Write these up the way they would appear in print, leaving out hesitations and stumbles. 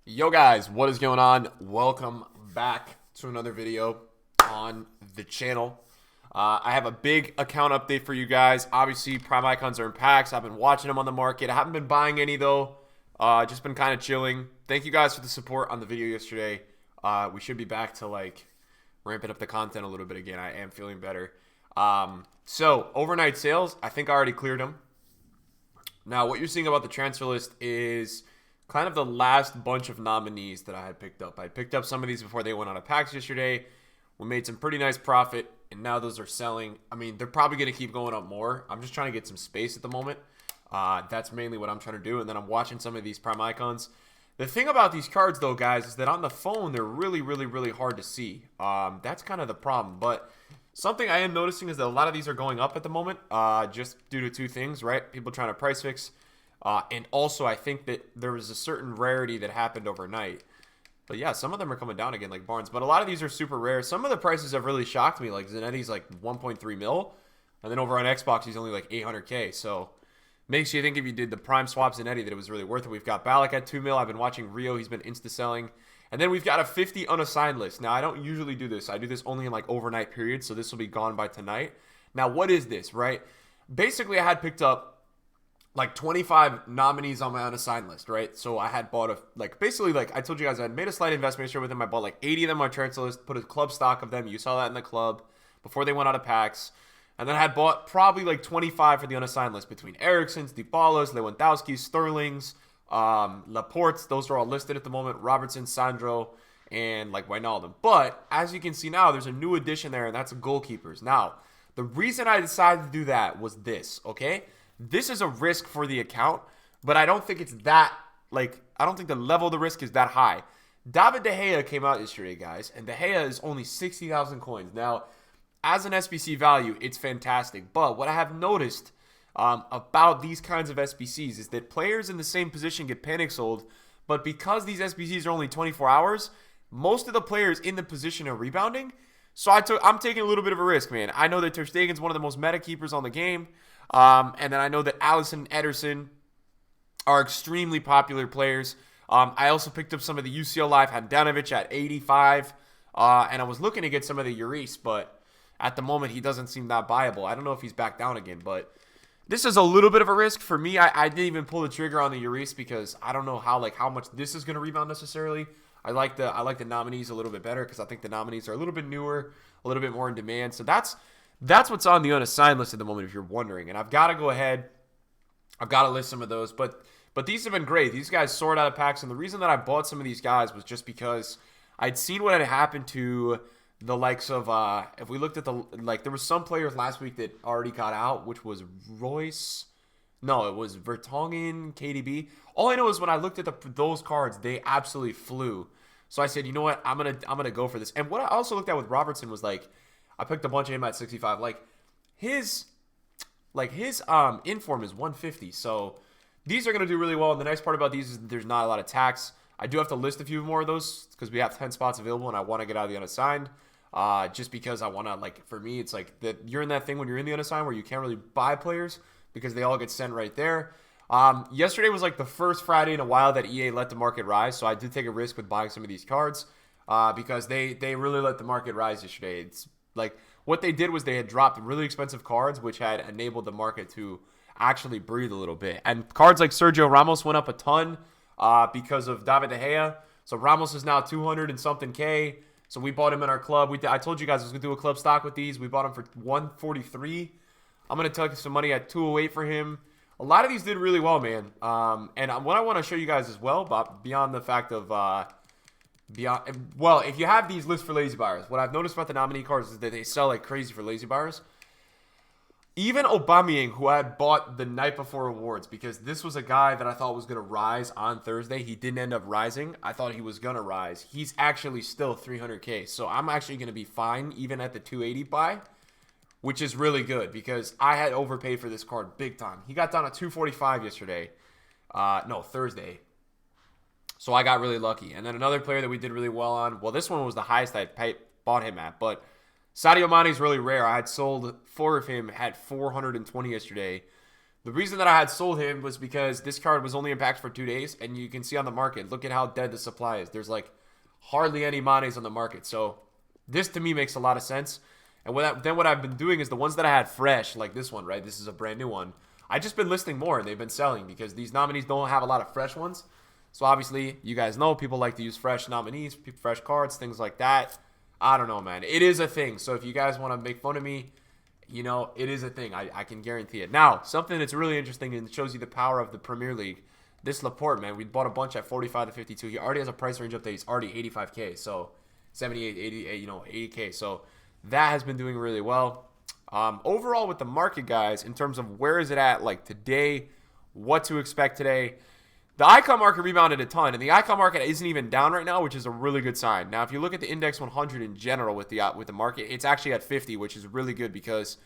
Yo guys, what is going on? Welcome back to another video on the channel. I have a big account update for you guys. Obviously, Prime Icons are in packs. I've been watching them on the market. I haven't been buying any though. Just been kind of chilling. Thank you guys for the support on the video yesterday. We should be back to like ramping up the content a little bit again. I am feeling better. So overnight sales, I think I already cleared them. Now, what you're seeing about the transfer list is kind of the last bunch of nominees that I had picked up. I picked up some of these before they went out of packs yesterday. We made some pretty nice profit, and now those are selling. I mean, they're probably going to keep going up more. I'm just trying to get some space at the moment. That's mainly what I'm trying to do, and then I'm watching some of these Prime Icons. The thing about these cards, though, guys, is that on the phone, they're really, really, really hard to see. That's kind of the problem, but something I am noticing is that a lot of these are going up at the moment, just due to two things, right? People trying to price fix. And also, I think that there was a certain rarity that happened overnight. But yeah, some of them are coming down again, like Barnes. But a lot of these are super rare. Some of the prices have really shocked me. Like Zanetti's like 1.3 mil. And then over on Xbox, he's only like 800K. So makes you think if you did the prime swap Zanetti that it was really worth it. We've got Ballack at 2 mil. I've been watching Rio. He's been insta-selling. And then we've got a 50 unassigned list. Now, I don't usually do this. I do this only in like overnight periods. So this will be gone by tonight. Now, what is this, right? Basically, I had picked up like 25 nominees on my unassigned list, right? So I had bought basically I told you guys I had made a slight investment share with them. I bought like 80 of them on my transfer list, put a club stock of them. You saw that in the club before they went out of packs. And then I had bought probably like 25 for the unassigned list between Ericsson's, Dybalas, Lewandowski's, Sterling's, Laporte's. Those are all listed at the moment. Robertson, Sandro, and like Wijnaldum. But as you can see now, there's a new addition there, and that's goalkeepers. Now, the reason I decided to do that was this, okay? This is a risk for the account, but I don't think it's that, I don't think the level of the risk is that high. David De Gea came out yesterday, guys, and De Gea is only 60,000 coins. Now, as an SBC value, it's fantastic, but what I have noticed about these kinds of SBCs is that players in the same position get panic sold, but because these SBCs are only 24 hours, most of the players in the position are rebounding, so I'm taking a little bit of a risk, man. I know that Ter Stegen's one of the most meta keepers on the game. And then I know that Alisson and Ederson are extremely popular players. I also picked up some of the UCL Live Handanovic at 85. And I was looking to get some of the Urice, but at the moment he doesn't seem that viable. I don't know if he's back down again, but this is a little bit of a risk for me. I didn't even pull the trigger on the Urice because I don't know how much this is going to rebound necessarily. I like the nominees a little bit better because I think the nominees are a little bit newer, a little bit more in demand. So that's what's on the unassigned list at the moment, if you're wondering. And I've got to go ahead. I've got to list some of those. But these have been great. These guys soared out of packs. And the reason that I bought some of these guys was just because I'd seen what had happened to the likes of, if we looked at there was some players last week that already got out, which was Royce. No, it was Vertonghen, KDB. All I know is when I looked at those cards, they absolutely flew. So I said, you know what? I'm gonna go for this. And what I also looked at with Robertson was I picked a bunch of him at 65. His inform is 150. So these are going to do really well. And the nice part about these is there's not a lot of tax. I do have to list a few more of those because we have 10 spots available and I want to get out of the unassigned. Just because I want to, for me, it's like that you're in that thing when you're in the unassigned where you can't really buy players because they all get sent right there. Yesterday was the first Friday in a while that EA let the market rise. So I did take a risk with buying some of these cards because they really let the market rise yesterday. It's what they did was they had dropped really expensive cards, which had enabled the market to actually breathe a little bit. And cards like Sergio Ramos went up a ton because of David De Gea. So Ramos is now 200 and something K. So we bought him in our club. I told you guys I was going to do a club stock with these. We bought him for 143. I'm going to take some money at 208 for him. A lot of these did really well, man. And what I want to show you guys as well, beyond the fact of... if you have these lists for lazy buyers, what I've noticed about the nominee cards is that they sell like crazy for lazy buyers. Even Aubameyang, who I had bought the night before awards, because this was a guy that I thought was going to rise on Thursday. He didn't end up rising. I thought he was going to rise. He's actually still 300K. So I'm actually going to be fine even at the 280 buy, which is really good because I had overpaid for this card big time. He got down to 245 yesterday. Thursday. So I got really lucky. And then another player that we did really well on. Well, this one was the highest I bought him at. But Sadio Mane is really rare. I had sold 4 of him, had 420 yesterday. The reason that I had sold him was because this card was only in packs for 2 days, and you can see on the market, look at how dead the supply is. There's like hardly any manes on the market. So this to me makes a lot of sense. And then what I've been doing is the ones that I had fresh, like this one, right? This is a brand new one. I just been listing more, and they've been selling because these nominees don't have a lot of fresh ones. So obviously, you guys know people like to use fresh nominees, fresh cards, things like that. I don't know, man. It is a thing. So if you guys want to make fun of me, you know, it is a thing. I can guarantee it. Now, something that's really interesting and shows you the power of the Premier League. This Laporte, man, we bought a bunch at 45 to 52. He already has a price range up there. He's already 85K. So 78, 88, you know, 80K. So that has been doing really well. Overall with the market, guys, in terms of where is it at, like today, what to expect today. The icon market rebounded a ton, and the icon market isn't even down right now, which is a really good sign. Now, if you look at the index 100 in general with the market, it's actually at 50, which is really good because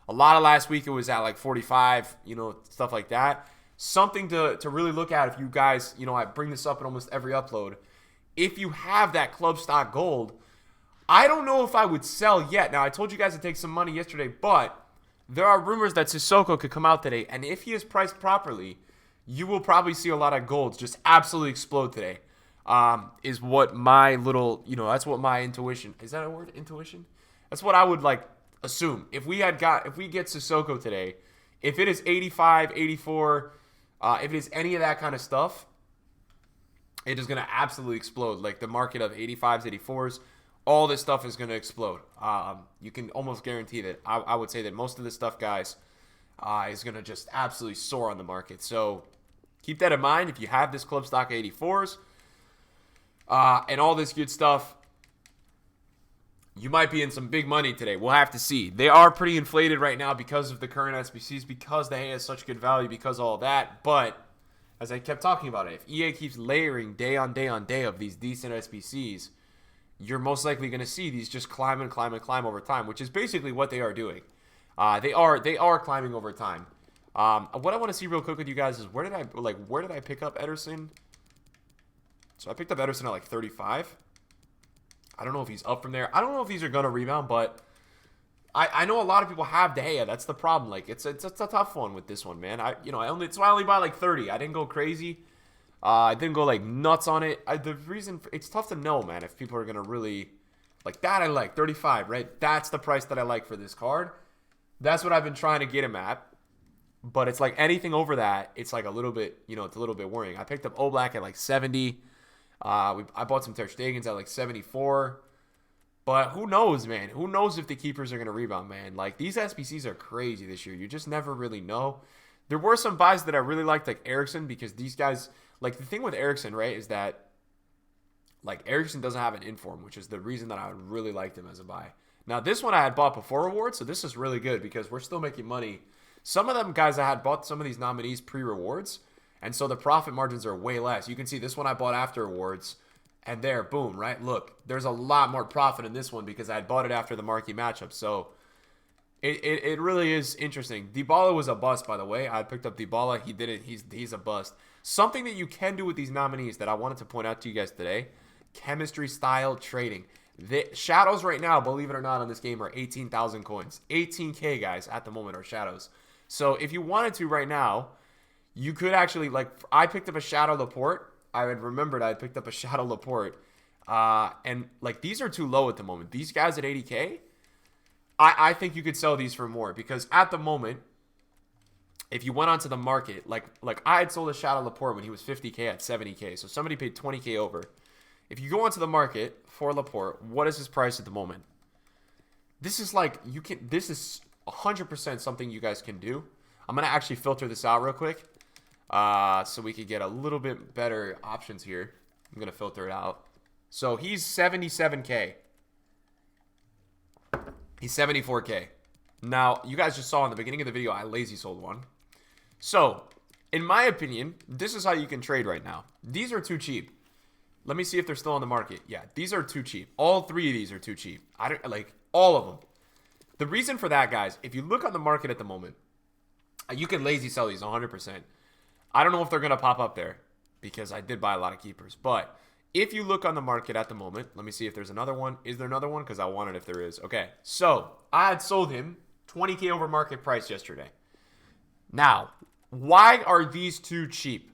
a lot of last week it was at like 45, you know, stuff like that. Something to really look at if you guys, you know, I bring this up in almost every upload. If you have that club stock gold, I don't know if I would sell yet. Now, I told you guys to take some money yesterday, but there are rumors that Sissoko could come out today, and if he is priced properly, you will probably see a lot of golds just absolutely explode today. Is what my little, you know, that's what my intuition, is that a word, intuition? That's what I would like assume. If we get Sissoko today, if it is 85, 84, if it is any of that kind of stuff, it is going to absolutely explode. Like the market of 85s, 84s, all this stuff is going to explode. You can almost guarantee that. I would say that most of this stuff, guys, is going to just absolutely soar on the market. So keep that in mind. If you have this club stock 84s and all this good stuff, you might be in some big money today. We'll have to see. They are pretty inflated right now because of the current SBCs, because the hay has such good value, because of all that. But as I kept talking about it, if EA keeps layering day on day on day of these decent SBCs, you're most likely going to see these just climb and climb and climb over time, which is basically what they are doing. They are climbing over time. What I want to see real quick with you guys is where did I pick up Ederson? So I picked up Ederson at like 35. I don't know if he's up from there. I don't know if these are gonna rebound, but I know a lot of people have De Gea. That's the problem. Like it's a tough one with this one, man. I only bought like 30. I didn't go crazy. I didn't go like nuts on it. The reason it's tough to know, man, if people are gonna really like that. I like 35, right? That's the price that I like for this card. That's what I've been trying to get him at. But it's like anything over that, it's like a little bit, you know, it's a little bit worrying. I picked up Oblak at like 70. I bought some Ter Stegens at like 74. But who knows, man? Who knows if the keepers are going to rebound, man? Like, these SBCs are crazy this year. You just never really know. There were some buys that I really liked, like Eriksson, because these guys, like, the thing with Eriksson, right, is that, like, Eriksson doesn't have an inform, which is the reason that I would really like him as a buy. Now, this one I had bought before rewards, so this is really good because we're still making money. Some of them guys I had bought some of these nominees pre-rewards, and so the profit margins are way less. You can see this one I bought after awards, and there, boom, right? Look, there's a lot more profit in this one because I had bought it after the marquee matchup. So it really is interesting. Dybala was a bust, by the way. I picked up Dybala. He did it. He's a bust. Something that you can do with these nominees that I wanted to point out to you guys today, chemistry style trading. The shadows right now, believe it or not, on this game are 18,000 coins. 18K, guys, at the moment are shadows. So if you wanted to right now, you could actually, like, I picked up a Shadow Laporte. I had remembered I had picked up a Shadow Laporte. And, like, these are too low at the moment. These guys at 80K, I think you could sell these for more. Because at the moment, if you went onto the market, like I had sold a Shadow Laporte when he was 50K at 70K. So somebody paid 20K over. If you go onto the market for Laporte, what is his price at the moment? This is like, this is 100% something you guys can do. I'm going to actually filter this out real quick so we could get a little bit better options here. I'm going to filter it out. So he's 77K. He's 74K. Now, you guys just saw in the beginning of the video, I lazy sold one. So, in my opinion, this is how you can trade right now. These are too cheap. Let me see if they're still on the market. Yeah, these are too cheap. All three of these are too cheap. I don't like all of them. The reason for that, guys, if you look on the market at the moment, you can lazy sell these 100%. I don't know if they're going to pop up there because I did buy a lot of keepers. But if you look on the market at the moment, let me see if there's another one. Is there another one? Because I want it if there is. Okay, so I had sold him 20K over market price yesterday. Now, Why are these two cheap?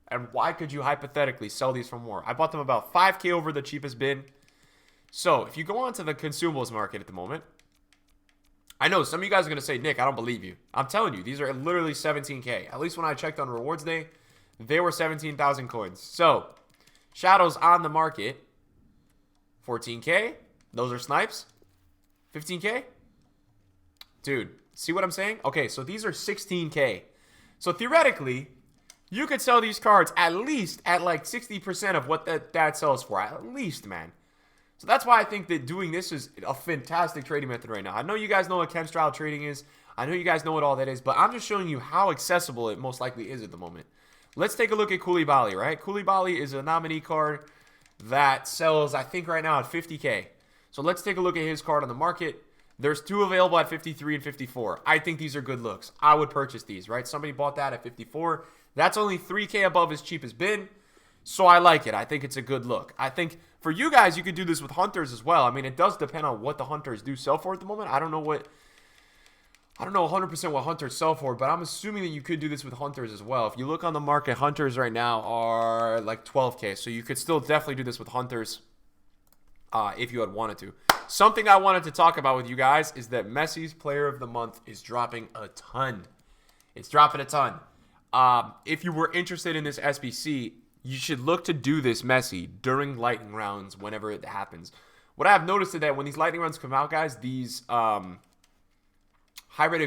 And why could you hypothetically sell these for more? I bought them about 5K over the cheapest bid. So if you go onto the consumables market at the moment, I know some of you guys are going to say, Nick, I don't believe you. I'm telling you, these are literally 17K. At least when I checked on rewards day, they were 17,000 coins. So shadows on the market, 14K. Those are snipes. 15K. Dude, see what I'm saying? Okay, so these are 16K. So theoretically, you could sell these cards at least at like 60% of what that sells for. At least, man. So that's why I think that doing this is a fantastic trading method right now. I know you guys know what chem style trading is. I know you guys know what all that is. But I'm just showing you how accessible it most likely is at the moment. Let's take a look at Koulibaly, right? Koulibaly is a nominee card that sells, I think, right now at 50K. So let's take a look at his card on the market. There's two available at 53 and 54. I think these are good looks. I would purchase these, right? Somebody bought that at 54. That's only 3K above his cheapest bid. So I like it. I think it's a good look. I think for you guys, you could do this with hunters as well. I mean, it does depend on what the hunters do sell for at the moment. I don't know 100% what hunters sell for, but I'm assuming that you could do this with hunters as well. If you look on the market, hunters right now are like 12K. So you could still definitely do this with hunters if you had wanted to. Something I wanted to talk about with you guys is that Messi's Player of the Month is dropping a ton. It's dropping a ton. If you were interested in this SBC, you should look to do this Messi during lightning rounds whenever it happens. What I have noticed is that when these lightning rounds come out, guys, these high-rated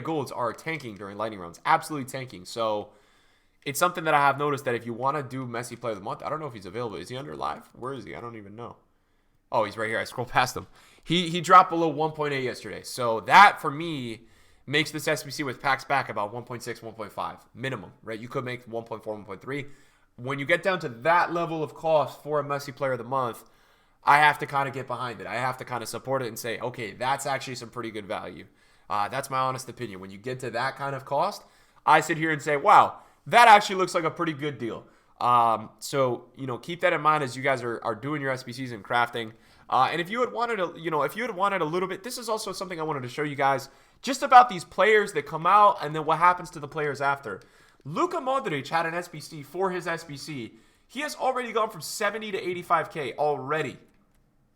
golds are tanking during lightning rounds. Absolutely tanking. So it's something that I have noticed that if you want to do Messi Player of the Month, I don't know if he's available. Is he under live? Where is he? I don't even know. Oh, he's right here. I scrolled past him. He dropped below 1.8 yesterday. So that, for me, makes this SBC with packs back about 1.6, 1.5 minimum, right? You could make 1.4, 1.3. When you get down to that level of cost for a Messi Player of the Month, I have to kind of get behind it. I have to kind of support it and say, okay, that's actually some pretty good value. That's my honest opinion. When you get to that kind of cost, I sit here and say, wow, that actually looks like a pretty good deal. So, you know, keep that in mind as you guys are doing your SBCs and crafting. And if you had wanted to, if you had wanted a little bit, this is also something I wanted to show you guys just about these players that come out and then what happens to the players after. Luka Modric had an SBC for his SBC. He has already gone from 70 to 85K already.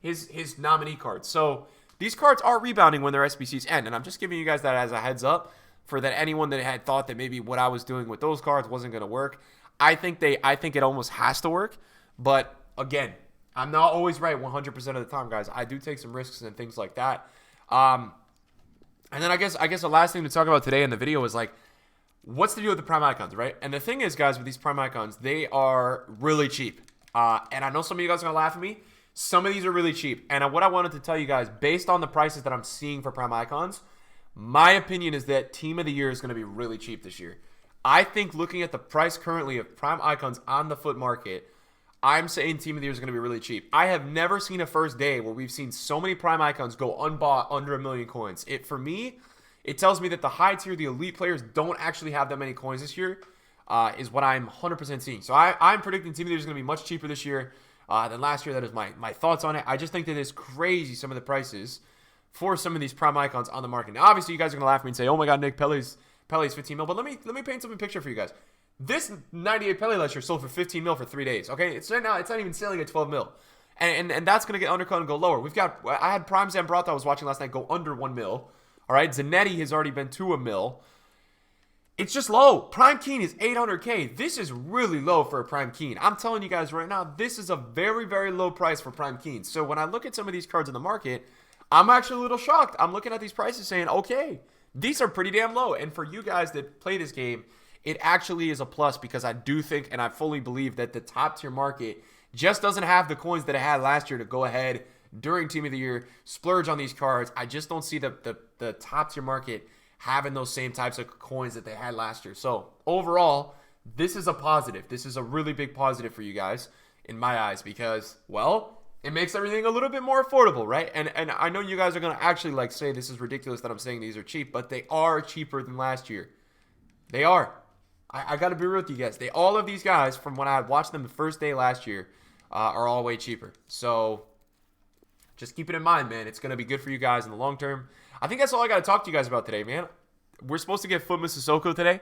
His nominee cards. So these cards are rebounding when their SBCs end. And I'm just giving you guys that as a heads up for that anyone that had thought that maybe what I was doing with those cards wasn't going to work. I think it almost has to work. But again, I'm not always right 100% of the time, guys. I do take some risks and things like that. And then I guess the last thing to talk about today in the video is like, what's the deal with the prime icons, right? And the thing is, guys, with these prime icons, they are really cheap. And I know some of you guys are going to laugh at me. Some of these are really cheap. And what I wanted to tell you guys, based on the prices that I'm seeing for prime icons, my opinion is that Team of the Year is going to be really cheap this year. I think looking at the price currently of prime icons on the FUT market, I'm saying Team of the Year is going to be really cheap. I have never seen a first day where we've seen so many prime icons go unbought under 1 million coins. For me, it tells me that the high tier, the elite players don't actually have that many coins this year, is what I'm 100% seeing. So I'm predicting Team of the Year is going to be much cheaper this year than last year. That is my thoughts on it. I just think that it's crazy some of the prices for some of these prime icons on the market. Now, obviously, you guys are going to laugh at me and say, oh my God, Nick, Pele's 15 mil. But let me paint something picture for you guys. This 98 Pele last year sold for 15 mil for 3 days. Okay, it's right now. It's not even selling at 12 mil, and that's gonna get undercut and go lower. I had Prime Zambrata I was watching last night go under 1 mil. All right, Zanetti has already been to 1 mil. It's just low. Prime Keane is 800K. This is really low for a Prime Keane. I'm telling you guys right now, this is a very, very low price for Prime Keane. So when I look at some of these cards in the market, I'm actually a little shocked. I'm looking at these prices saying, okay, these are pretty damn low. And for you guys that play this game, it actually is a plus because I do think and I fully believe that the top tier market just doesn't have the coins that it had last year to go ahead during Team of the Year, splurge on these cards. I just don't see the top tier market having those same types of coins that they had last year. So overall, this is a positive. This is a really big positive for you guys in my eyes because, well, it makes everything a little bit more affordable, right? And I know you guys are going to actually like say this is ridiculous that I'm saying these are cheap, but they are cheaper than last year. They are. I got to be real with you guys. All of these guys, from when I had watched them the first day last year, are all way cheaper. So just keep it in mind, man. It's going to be good for you guys in the long term. I think that's all I got to talk to you guys about today, man. We're supposed to get FUTMAS Sissoko today.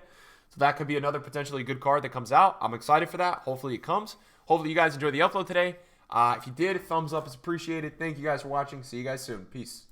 So that could be another potentially good card that comes out. I'm excited for that. Hopefully it comes. Hopefully you guys enjoyed the upload today. If you did, thumbs up is appreciated. Thank you guys for watching. See you guys soon. Peace.